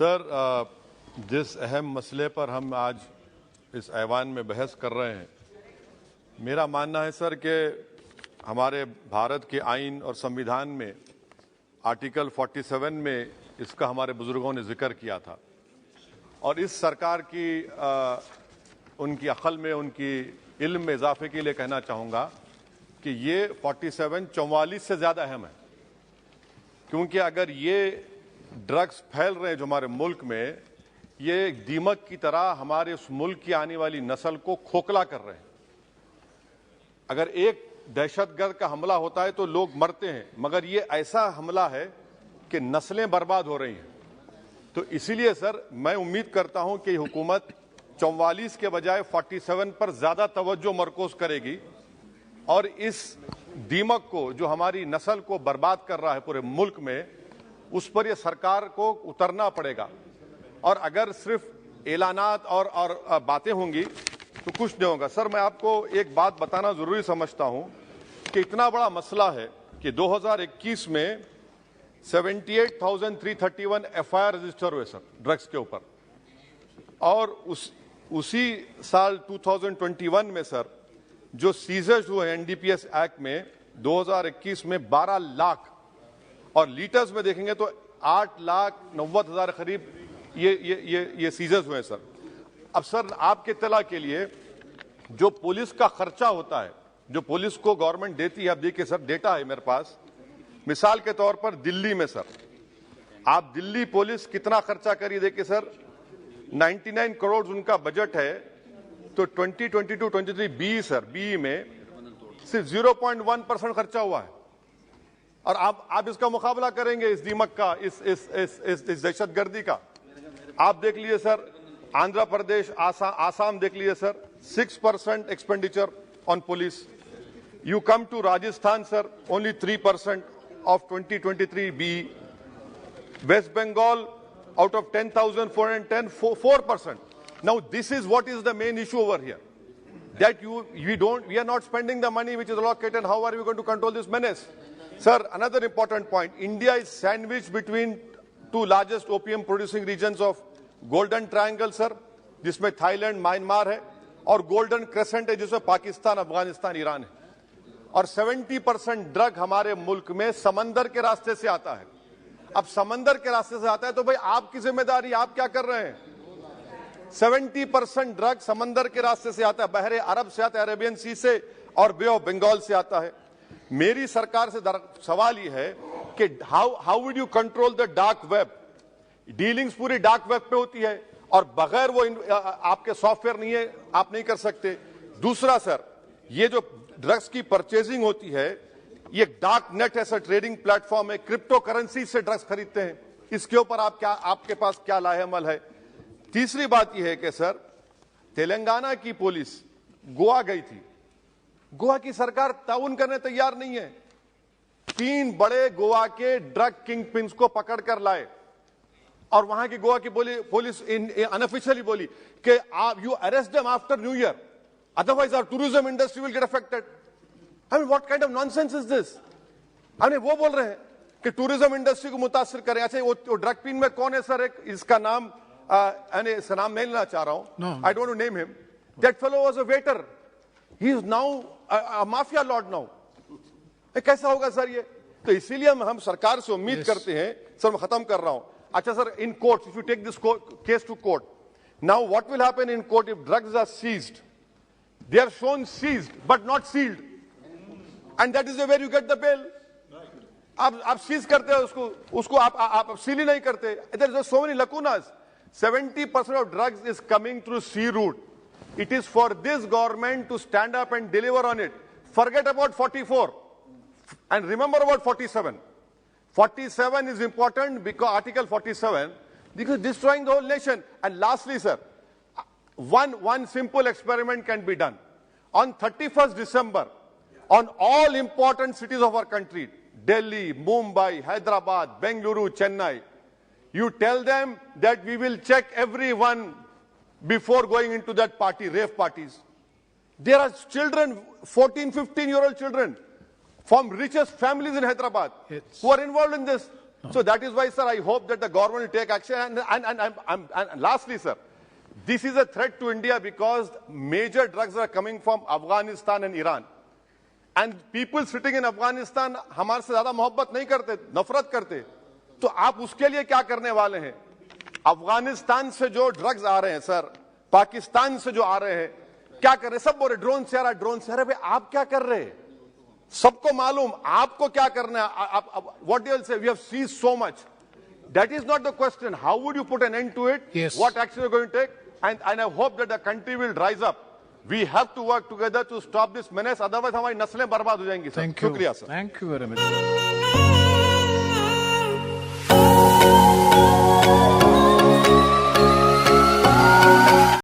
Sir, जिस अहम मसले पर हम आज इस ऐवान में बहस कर रहे हैं, मेरा मानना है सर कि हमारे भारत के आइन और संविधान में आर्टिकल 47 में इसका हमारे बुजुर्गों ने जिक्र किया था और इस सरकार की उनकी अक्ल में, उनकी इल्म में इजाफे के लिए कहना चाहूँगा कि ये 47 44 से ज़्यादा अहम है, क्योंकि अगर ये ड्रग्स फैल रहे हैं जो हमारे मुल्क में, ये दीमक की तरह हमारे उस मुल्क की आने वाली नस्ल को खोखला कर रहे हैं। अगर एक दहशतगर्द का हमला होता है तो लोग मरते हैं, मगर ये ऐसा हमला है कि नस्लें बर्बाद हो रही हैं। तो इसीलिए सर मैं उम्मीद करता हूं कि हुकूमत 44 के बजाय 47 पर ज्यादा तवज्जो मरकूज करेगी और इस दीमक को जो हमारी नस्ल को बर्बाद कर रहा है पूरे मुल्क में, उस पर यह सरकार को उतरना पड़ेगा। और अगर सिर्फ ऐलानात और बातें होंगी तो कुछ नहीं होगा। सर, मैं आपको एक बात बताना जरूरी समझता हूं कि इतना बड़ा मसला है कि 2021 में 78,331 FIR रजिस्टर हुए सर ड्रग्स के ऊपर, और उसी साल 2021 में सर जो सीजर्स हुए NDPS एक्ट में 2021 में 12 लाख, और लीटर्स में देखेंगे तो 8,90,000 करीब ये सीजर्स हुए सर। अब सर आपके इत्तला के लिए जो पुलिस का खर्चा होता है, जो पुलिस को गवर्नमेंट देती है, अब देखिए सर डेटा है मेरे पास, मिसाल के तौर पर दिल्ली में सर आप दिल्ली पुलिस कितना खर्चा करिए, देखिए सर 99 करोड़ उनका बजट है, तो 2022-23 बी सर बी में सिर्फ 0.1% खर्चा हुआ है। और आप इसका मुकाबला करेंगे इस दीमक का, इस दहशतगर्दी का। आप देख लीजिए सर आंध्र प्रदेश, आसाम देख लीजिए sir 6% expenditure on police. You come to Rajasthan sir only 3% of 2023 B. West Bengal out of 10,410 4%. Now this is what is the main issue over here, that we are not spending the money which is allocated. How are we going to control this menace? Sir, another important point, India is sandwiched between two largest opium producing regions of Golden Triangle sir, जिसमें Thailand, Myanmar है, और golden crescent है जिसमें Pakistan, Afghanistan, Iran है। और 70% drug हमारे मुल्क में समंदर के रास्ते से आता है। अब समंदर के रास्ते से आता है तो भाई आपकी जिम्मेदारी, आप क्या कर रहे हैं? 70% ड्रग समंदर के रास्ते से आता है, बहरे अरब से आता है, अरेबियन सी से और बे ऑफ बंगाल से आता है। मेरी सरकार से सवाल यह है कि how would you control the dark web? Dealings पूरी डार्क वेब पे होती है और बगैर वो आपके सॉफ्टवेयर नहीं है, आप नहीं कर सकते। दूसरा सर, ये जो ड्रग्स की परचेजिंग होती है, ये डार्क नेट ऐसा ट्रेडिंग प्लेटफॉर्म है, क्रिप्टो करेंसी से ड्रग्स खरीदते हैं। इसके ऊपर आपके पास क्या लाहेअमल है? तीसरी बात यह है कि सर तेलंगाना की पुलिस गोवा गई थी, गोवा की सरकार ताउन करने तैयार नहीं है। 3 बड़े गोवा के ड्रग किंग पिन्स को पकड़कर लाए और वहां की गोवा की पुलिस अनऑफिशियली बोली कि you arrest them after new year, otherwise our tourism industry will get affected. I mean, what kind of nonsense is this? I mean, वो बोल रहे हैं कि टूरिज्म इंडस्ट्री को मुतासिर करें। अच्छा, वो ड्रग पिन में कौन है सर? इसका नाम इसका नाम नहीं लेना चाह रहा हूं, I don't want to name him. That fellow was a waiter. He is now a mafia lord now. कैसा होगा सर ये? तो इसीलिए हम सरकार से उम्मीद करते हैं सर, मैं खत्म कर रहा हूं। अच्छा sir, in court, if you take this case to court, now what will happen in court if drugs are seized? They are shown seized but not sealed, and that is where you get the bail. आप seize करते हो उसको आप seal ही नहीं करते। There are so many lacunas. 70% of drugs is coming through sea route. It is for this government to stand up and deliver on it. Forget about 44 and remember about 47. 47 is important because Article 47, because destroying the whole nation. And lastly, sir, one simple experiment can be done. On 31st December, on all important cities of our country, Delhi, Mumbai, Hyderabad, Bengaluru, Chennai, you tell them that we will check everyone before going into that party, rave parties. There are children, 14, 15-year-old children from richest families in Hyderabad who are involved in this. So that is why, sir, I hope that the government will take action. And lastly, sir, this is a threat to India because major drugs are coming from Afghanistan and Iran. And people sitting in Afghanistan हमारे से ज्यादा मोहब्बत नहीं करते, नफरत करते. तो आप उसके लिए क्या करने वाले हैं? अफगानिस्तान से जो ड्रग्स आ रहे हैं सर, पाकिस्तान से जो आ रहे हैं, क्या कर रहे हैं? सब बोल रहे ड्रोन से आ रहा, ड्रोन से आ रहा. भाई आप क्या कर रहे हैं? सबको मालूम आपको क्या करना है. What do you say? We have seized so much. That is not the question. How would you put an end to it? Yes. What action are you going to take? And I hope that the country will rise up. We have to work together to stop this menace. Otherwise, हमारी नस्लें बर्बाद हो जाएंगी. Thank you. शुक्रिया sir. Thank you very much.